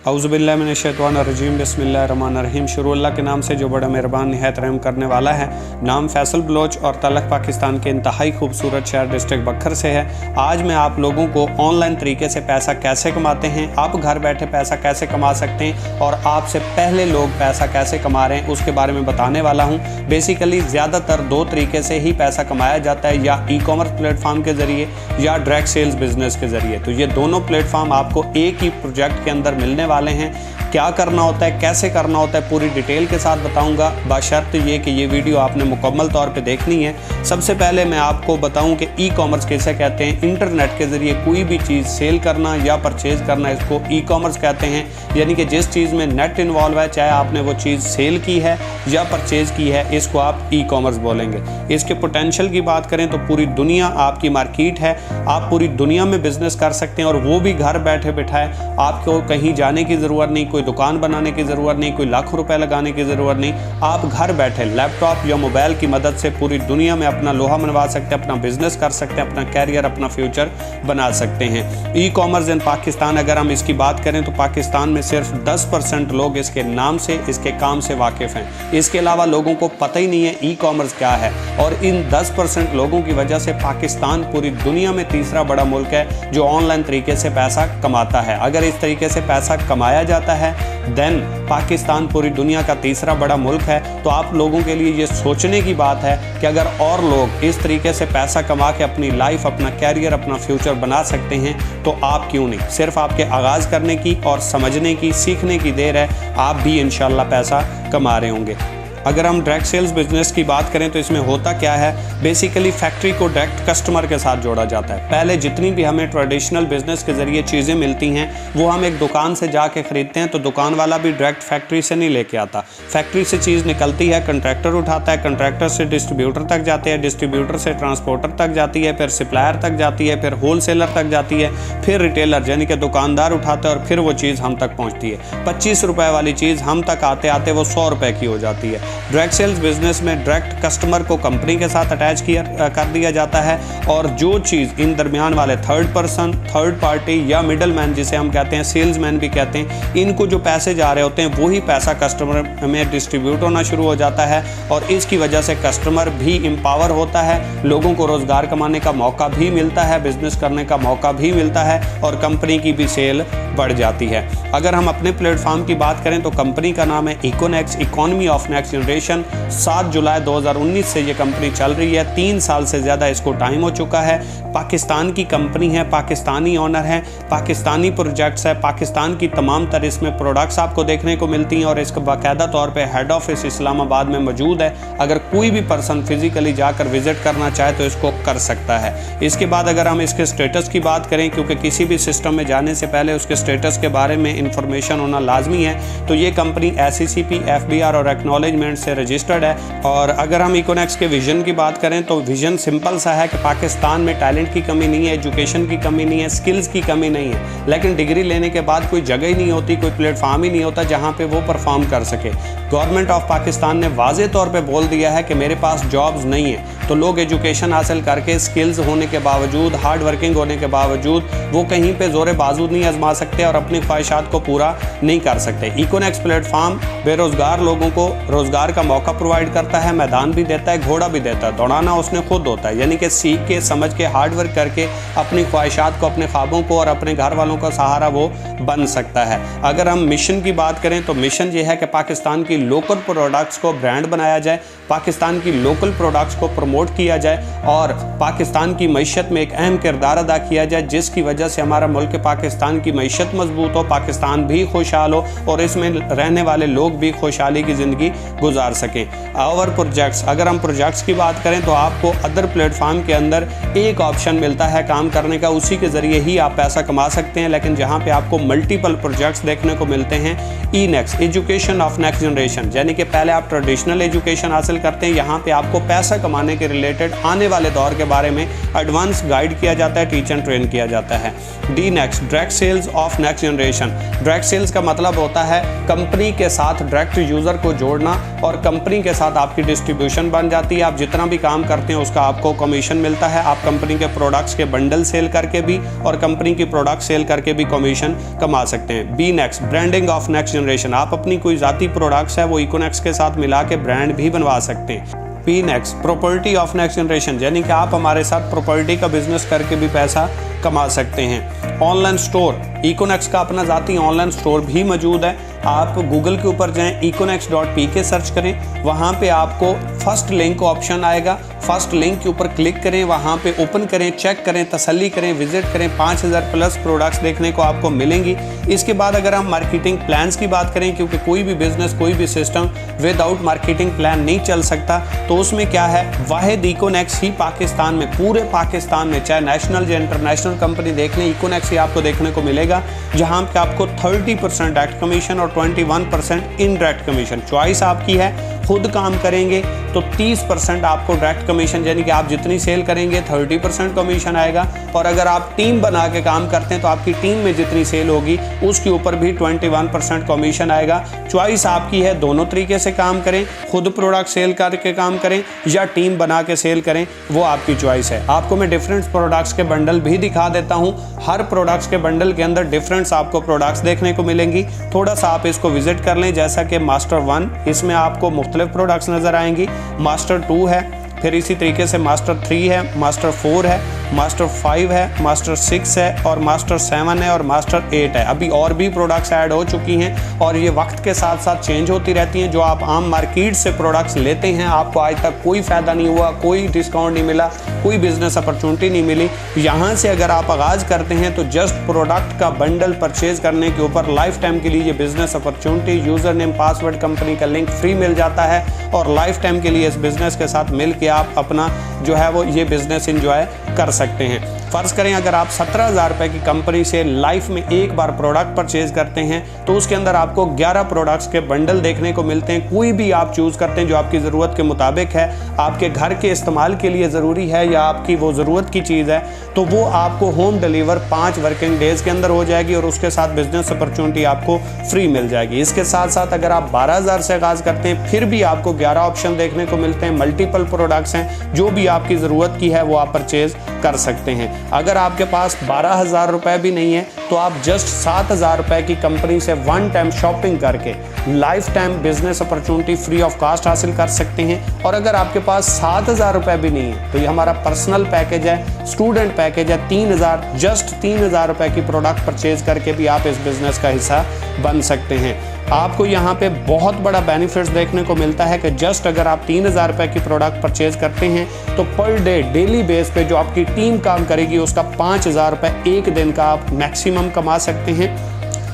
औज़ुबिल्लाहिमिनश्शैतानिर्रजीम बिस्मिल्लाहिर्रहमानिर्रहीम। शुरू अल्लाह के नाम से जो बड़ा मेहरबान निहायत रहम करने वाला है। नाम फैसल बलोच और तलख पाकिस्तान के इंतहाई खूबसूरत शहर डिस्ट्रिक्ट बखर से है। आज मैं आप लोगों को ऑनलाइन तरीके से पैसा कैसे कमाते हैं, आप घर बैठे पैसा कैसे कमा सकते हैं और आपसे पहले लोग पैसा कैसे कमा रहे हैं उसके बारे में बताने वाला हूँ। बेसिकली ज़्यादातर दो तरीके से ही पैसा कमाया जाता है, या ई कॉमर्स प्लेटफॉर्म के ज़रिए या डायरेक्ट सेल्स बिजनेस के ज़रिए। तो ये दोनों प्लेटफॉर्म आपको एक ही प्रोजेक्ट के अंदर मिलने वाले हैं। क्या करना होता है, कैसे करना होता है, पूरी डिटेल के साथ बताऊंगा, बशर्त ये कि ये वीडियो आपने मुकम्मल तौर पे देखनी है। सबसे पहले मैं आपको बताऊं कि ई कॉमर्स कैसे कहते हैं। इंटरनेट के ज़रिए कोई भी चीज़ सेल करना या परचेज़ करना, इसको ई कॉमर्स कहते हैं। यानी कि जिस चीज़ में नेट इन्वॉल्व है, चाहे आपने वो चीज़ सेल की है या परचेज़ की है, इसको आप ई कॉमर्स बोलेंगे। इसके पोटेंशियल की बात करें तो पूरी दुनिया आपकी मार्केट है, आप पूरी दुनिया में बिजनेस कर सकते हैं और वो भी घर बैठे बिठाए। आपको कहीं जाने की ज़रूरत नहीं, कोई दुकान बनाने की ज़रूरत नहीं, कोई लाख रुपए लगाने की ज़रूरत नहीं। आप घर बैठे लैपटॉप या मोबाइल की मदद से पूरी दुनिया में अपना लोहा मनवा सकते हैं, अपना बिजनेस कर सकते हैं, अपना कैरियर, अपना फ्यूचर बना सकते हैं। ई कॉमर्स इन पाकिस्तान अगर हम इसकी बात करें तो पाकिस्तान में सिर्फ 10% लोग इसके नाम से, इसके काम से वाकिफ़ हैं। इसके अलावा लोगों को पता ही नहीं है ई कॉमर्स क्या है। और इन 10% लोगों की वजह से पाकिस्तान पूरी दुनिया में तीसरा बड़ा मुल्क है जो ऑनलाइन तरीके से पैसा कमाता है। अगर इस तरीके से पैसा कमाया जाता है देन पाकिस्तान पूरी दुनिया का तीसरा बड़ा मुल्क है। तो आप लोगों के लिए ये सोचने की बात है कि अगर और लोग इस तरीके से पैसा कमा के अपनी लाइफ, अपना कैरियर, अपना फ्यूचर बना सकते हैं तो आप क्यों नहीं। सिर्फ आपके आगाज़ करने की और समझने की, सीखने की देर है, आप भी इंशाल्लाह पैसा कमा रहे होंगे। अगर हम डायरेक्ट सेल्स बिजनेस की बात करें तो इसमें होता क्या है, बेसिकली फैक्ट्री को डायरेक्ट कस्टमर के साथ जोड़ा जाता है। पहले जितनी भी हमें ट्रेडिशनल बिजनेस के ज़रिए चीज़ें मिलती हैं वो हम एक दुकान से जाके ख़रीदते हैं, तो दुकान वाला भी डायरेक्ट फैक्ट्री से नहीं लेके आता। फैक्ट्री से चीज़ निकलती है, कंट्रैक्टर उठाता है, कंट्रैक्टर से डिस्ट्रीब्यूटर तक जाते हैं, डिस्ट्रीब्यूटर से ट्रांसपोर्टर तक जाती है, फिर सप्लायर तक जाती है, फिर होलसेलर तक जाती है, फिर रिटेलर यानी कि दुकानदार उठाता है और फिर वो चीज़ हम तक पहुँचती है। 25 रुपये वाली चीज़ हम तक आते आते वो 100 रुपये की हो जाती है। डायरेक्ट सेल्स बिजनेस में डायरेक्ट कस्टमर को कंपनी के साथ अटैच कर दिया जाता है और जो चीज़ इन दरमियान वाले थर्ड पर्सन, थर्ड पार्टी या मिडल मैन जिसे हम कहते हैं, सेल्समैन भी कहते हैं, इनको जो पैसे जा रहे होते हैं वही पैसा कस्टमर में डिस्ट्रीब्यूट होना शुरू हो जाता है और इसकी वजह से कस्टमर भी एम्पावर होता है, लोगों को रोज़गार कमाने का मौका भी मिलता है, बिजनेस करने का मौका भी मिलता है और कंपनी की भी सेल बढ़ जाती है। अगर हम अपने प्लेटफॉर्म की बात करें तो कंपनी का नाम है इकोनेक्स, इकोनॉमी ऑफ नेक्स्ट जनरेशन। 7 जुलाई 2019 से ये कंपनी चल रही है, 3 साल से ज़्यादा इसको टाइम हो चुका है। पाकिस्तान की कंपनी है, पाकिस्तानी ओनर है, पाकिस्तानी प्रोजेक्ट्स है, पाकिस्तान की तमाम तर इसमें प्रोडक्ट्स आपको देखने को मिलती हैं और इसका बाकायदा तौर पे हेड ऑफिस इस्लामाबाद में मौजूद है। अगर कोई भी पर्सन फिजिकली जाकर विजिट करना चाहे तो इसको कर सकता है। इसके बाद अगर हम इसके स्टेटस की बात करें, क्योंकि किसी भी सिस्टम में जाने से पहले उसके स्टेटस के बारे में इंफॉर्मेशन होना लाजमी है, तो ये कंपनी SECP, FBR और एक्नॉलेजमेंट से रजिस्टर्ड है। और अगर हम इकोनेक्स के विजन की बात करें तो विजन सिंपल सा है कि पाकिस्तान में टैलेंट की कमी नहीं है, एजुकेशन की कमी नहीं है, स्किल्स की कमी नहीं है, लेकिन डिग्री लेने के बाद कोई जगह ही नहीं होती, कोई प्लेटफॉर्म ही नहीं होता जहां पे वो परफॉर्म कर सके। गवर्नमेंट ऑफ पाकिस्तान ने वाज़े तौर पे बोल दिया है कि मेरे पास जॉब्स नहीं है, तो लोग एजुकेशन हासिल करके, स्किल्स होने के बावजूद, हार्ड वर्किंग होने के बावजूद वो कहीं पे जोरे बाजू नहीं आजमा सकते और अपनी ख्वाहिशात को पूरा नहीं कर सकते। इकोनेक्स प्लेटफॉर्म बेरोज़गार लोगों को रोज़गार का मौका प्रोवाइड करता है, मैदान भी देता है, घोड़ा भी देता है, दौड़ाना उसने खुद होता है, यानी कि सीख के, समझ के, हार्ड वर्क करके अपनी ख्वाहिशात को, अपने ख्वाबों को और अपने घर वालों का सहारा वो बन सकता है। अगर हम मिशन की बात करें तो मिशन ये है कि पाकिस्तान की लोकल प्रोडक्ट्स को ब्रांड बनाया जाए, पाकिस्तान की लोकल प्रोडक्ट्स को प्रमोट किया जाए और पाकिस्तान की मईशत में एक अहम किरदार अदा किया जाए, जिसकी वजह से हमारा मुल्क पाकिस्तान की मईशत मजबूत हो, पाकिस्तान भी खुशहाल हो और इसमें रहने वाले लोग भी खुशहाली की ज़िंदगी गुजार सकें। और प्रोजेक्ट्स, अगर हम प्रोजेक्ट्स की बात करें तो आपको अदर प्लेटफॉर्म के अंदर एक ऑप्शन मिलता है काम करने का, उसी के ज़रिए ही आप पैसा कमा सकते हैं, लेकिन जहाँ पे आपको मल्टीपल प्रोजेक्ट्स देखने को मिलते हैं। ई-नेक्स्ट, एजुकेशन ऑफ नेक्स्ट जनरेशन, यानी कि पहले आप ट्रेडिशनल एजुकेशन हासिल करते हैं, यहाँ पे आपको पैसा कमाने के रिलेटेड आने वाले दौर के बारे में एडवांस गाइड किया जाता है, टीच एंड ट्रेन किया जाता है। D next, direct sales of next generation. Direct sales का मतलब होता है कंपनी के साथ डायरेक्ट यूज़र को जोड़ना और कंपनी के साथ आपकी डिस्ट्रीब्यूशन बन जाती है। आप जितना भी काम करते हैं उसका आपको कमीशन मिलता है। आप कंपनी के प्रोडक्ट्स के बंडल सेल करके भी और कंपनी की प्रोडक्ट सेल करके भी कमीशन कमा सकते हैं। B next, branding of next generation. आप अपनी कोई जाती प्रोडक्ट्स है वो इकोनेक्स के साथ मिला के ब्रांड भी बनवा सकते हैं। P next, property of next generation, यानी कि आप हमारे साथ प्रॉपर्टी का बिजनेस करके भी पैसा कमा सकते हैं। ऑनलाइन स्टोर, इकोनेक्स का अपना जाती ऑनलाइन स्टोर भी मौजूद है। आप गूगल के ऊपर जाएं, econex.pk सर्च करें, वहाँ पे आपको फर्स्ट लिंक ऑप्शन आएगा। फर्स्ट लिंक के ऊपर क्लिक करें, वहाँ पे ओपन करें, चेक करें, तसल्ली करें, विजिट करें। 5000 प्लस प्रोडक्ट्स देखने को आपको मिलेंगी। इसके बाद अगर हम मार्केटिंग प्लान्स की बात करें, क्योंकि कोई भी बिजनेस, कोई भी सिस्टम विदाउट मार्केटिंग प्लान नहीं चल सकता, तो उसमें क्या है, वाहिद इकोनेक्स ही पाकिस्तान में, पूरे पाकिस्तान में, चाहे नेशनल या इंटरनेशनल कंपनी देख लें, इकोनेक्स ही आपको देखने को मिलेगा, जहाँ पे आपको 30% डायरेक्ट कमीशन और 21% इनडायरेक्ट कमीशन। चॉइस आपकी है, खुद काम करेंगे तो 30% आपको डायरेक्ट कमीशन, यानी कि आप जितनी सेल करेंगे 30% कमीशन आएगा, और अगर आप टीम बना के काम करते हैं तो आपकी टीम में जितनी सेल होगी उसके ऊपर भी 21% कमीशन आएगा। चॉइस आपकी है, दोनों तरीके से काम करें, खुद प्रोडक्ट सेल करके काम करें या टीम बना के सेल करें, वो आपकी चॉइस है। आपको मैं डिफरेंट प्रोडक्ट्स के बंडल भी दिखा देता हूँ। हर प्रोडक्ट्स के बंडल के अंदर डिफरेंट्स आपको प्रोडक्ट्स देखने को मिलेंगी। थोड़ा सा आप इसको विजिट कर लें, जैसा कि मास्टर 1, इसमें आपको मुख्तलिफ प्रोडक्ट्स नज़र आएंगी। मास्टर 2 है, फिर इसी तरीके से मास्टर 3 है, मास्टर 4 है, मास्टर 5 है, मास्टर 6 है और मास्टर 7 है और मास्टर 8 है। अभी और भी प्रोडक्ट्स ऐड हो चुकी हैं और ये वक्त के साथ साथ चेंज होती रहती हैं। जो आप आम मार्केट से प्रोडक्ट्स लेते हैं, आपको आज तक कोई फ़ायदा नहीं हुआ, कोई डिस्काउंट नहीं मिला, कोई बिजनेस अपॉर्चुनिटी नहीं मिली। यहाँ से अगर आप आगाज़ करते हैं तो जस्ट प्रोडक्ट का बंडल परचेज करने के ऊपर लाइफ टाइम के लिए ये business opportunity, user name, password, company का लिंक फ्री मिल जाता है और लाइफ टाइम के लिए इस बिज़नेस के साथ मिल के आप अपना जो है वो ये बिज़नेस इंजॉय कर सकते हैं। फ़र्ज़ करें अगर आप 17,000 रुपये की कंपनी से लाइफ में एक बार प्रोडक्ट परचेज करते हैं तो उसके अंदर आपको 11 प्रोडक्ट्स के बंडल देखने को मिलते हैं। कोई भी आप चूज़ करते हैं जो आपकी ज़रूरत के मुताबिक है, आपके घर के इस्तेमाल के लिए ज़रूरी है या आपकी वो ज़रूरत की चीज़ है, तो वो आपको होम डिलीवर 5 वर्किंग डेज़ के अंदर हो जाएगी और उसके साथ बिजनेस अपॉर्चुनिटी आपको फ्री मिल जाएगी। इसके साथ साथ अगर आप 12,000 से आगाज़ करते हैं फिर भी आपको 11 ऑप्शन देखने को मिलते हैं। मल्टीपल प्रोडक्ट्स हैं, जो भी आपकी ज़रूरत की है वो आप परचेज़ कर सकते हैं। अगर आपके पास 12,000 रुपये भी नहीं है तो आप जस्ट 7,000 रुपये की कंपनी से वन टाइम शॉपिंग करके lifetime business opportunity free of cost हासिल कर सकते हैं। और अगर आपके पास 7,000 रुपये भी नहीं है तो ये हमारा पर्सनल पैकेज है, स्टूडेंट पैकेज है, 3,000, जस्ट 3,000 रुपये की प्रोडक्ट परचेज करके भी आप इस बिज़नेस का हिस्सा बन सकते हैं। आपको यहाँ पे बहुत बड़ा बेनिफिट्स देखने को मिलता है कि जस्ट अगर आप 3,000 रुपये की प्रोडक्ट परचेज करते हैं तो पर डे, डेली बेस पे जो आपकी टीम काम करेगी उसका 5,000 रुपये एक दिन का आप मैक्सिमम कमा सकते हैं।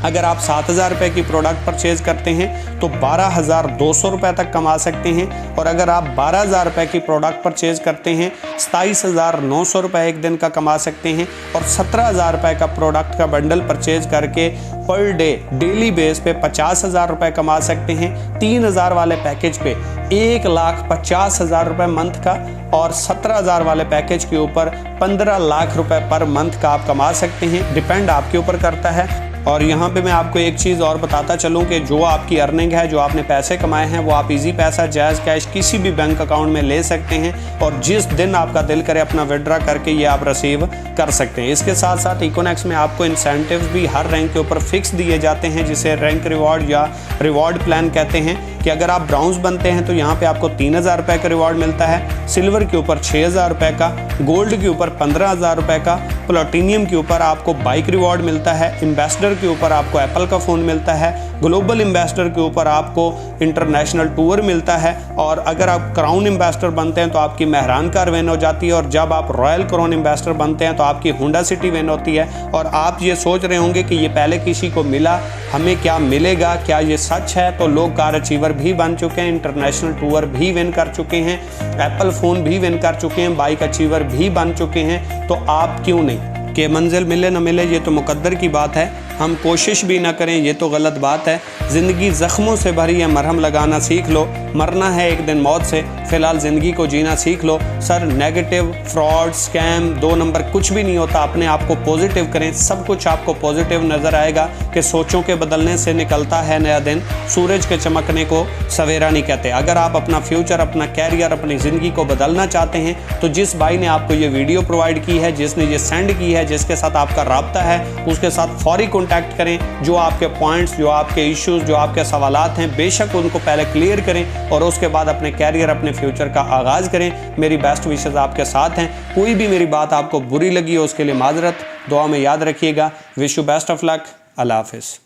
अगर आप 7,000 रुपये की प्रोडक्ट परचेज करते हैं तो 12,200 रुपये तक कमा सकते हैं। और अगर आप 12,000 रुपये की प्रोडक्ट परचेज करते हैं 27,900 रुपये एक दिन का कमा सकते हैं। और 17,000 रुपये का प्रोडक्ट का बंडल परचेज करके पर डे, डेली बेस पे 50,000 रुपये कमा सकते हैं। 3,000 वाले पैकेज पे 1,50,000 रुपये मंथ का और 17,000 वाले पैकेज के ऊपर 15 लाख रुपए पर मंथ का आप कमा सकते हैं। डिपेंड आपके ऊपर करता है। और यहाँ पे मैं आपको एक चीज़ और बताता चलूँ कि जो आपकी अर्निंग है, जो आपने पैसे कमाए हैं, वो आप इजी पैसा, जायज़ कैश किसी भी बैंक अकाउंट में ले सकते हैं और जिस दिन आपका दिल करे अपना विड्रा करके ये आप रिसीव कर सकते हैं। इसके साथ साथ इकोनेक्स में आपको इंसेंटिव्स भी हर रैंक के ऊपर फिक्स दिए जाते हैं, जिसे रैंक रिवॉर्ड या रिवॉर्ड प्लान कहते हैं। कि अगर आप ब्राउन्स बनते हैं तो यहाँ पे आपको 3,000 रुपये का रिवॉर्ड मिलता है, सिल्वर के ऊपर 6,000 रुपये का, गोल्ड के ऊपर 15,000 रुपये का, प्लैटिनियम के ऊपर आपको बाइक रिवॉर्ड मिलता है, एम्बेसडर के ऊपर आपको एप्पल का फ़ोन मिलता है, ग्लोबल एम्बेसडर के ऊपर आपको इंटरनेशनल टूर मिलता है, और अगर आप क्राउन एम्बेसडर बनते हैं तो आपकी मेहरान कार विन हो जाती है, और जब आप रॉयल क्राउन एम्बेसडर बनते हैं तो आपकी होंडा सिटी विन होती है। और आप ये सोच रहे होंगे कि ये पहले किसी को मिला, हमें क्या मिलेगा, क्या ये सच है? तो लोग कार अचीवर भी बन चुके हैं, इंटरनेशनल टूर भी विन कर चुके हैं, एप्पल फ़ोन भी विन कर चुके हैं, बाइक अचीवर भी बन चुके हैं। तो आप क्यों नहीं? कि मंजिल मिले न मिले ये तो मुकद्दर की बात है, हम कोशिश भी ना करें ये तो गलत बात है। ज़िंदगी ज़ख्मों से भरी है, मरहम लगाना सीख लो, मरना है एक दिन मौत से, फ़िलहाल ज़िंदगी को जीना सीख लो। Sir negative, fraud, scam, 2 number कुछ भी नहीं होता। अपने आप को पॉजिटिव करें, सब कुछ आपको पॉजिटिव नज़र आएगा। कि सोचों के बदलने से निकलता है नया दिन, सूरज के चमकने को सवेरा नहीं कहते। अगर आप अपना फ्यूचर, अपना कैरियर, अपनी ज़िंदगी को बदलना चाहते हैं तो जिस भाई ने आपको ये वीडियो प्रोवाइड की है, जिसने ये सेंड की है, जिसके साथ आपका राब्ता है, उसके साथ फौरी कॉन्टैक्ट करें। जो आपके पॉइंट्स, जो आपके इश्यूज़, जो आपके सवालात हैं, बेशक उनको पहले क्लियर करें और उसके बाद अपने कैरियर, अपने फ्यूचर का आगाज़ करें। मेरी बेस्ट विशेज़ आपके साथ हैं। कोई भी मेरी बात आपको बुरी लगी हो उसके लिए माजरत, दुआ में याद रखिएगा। Wish you best of luck. अल्लाह हाफिज़।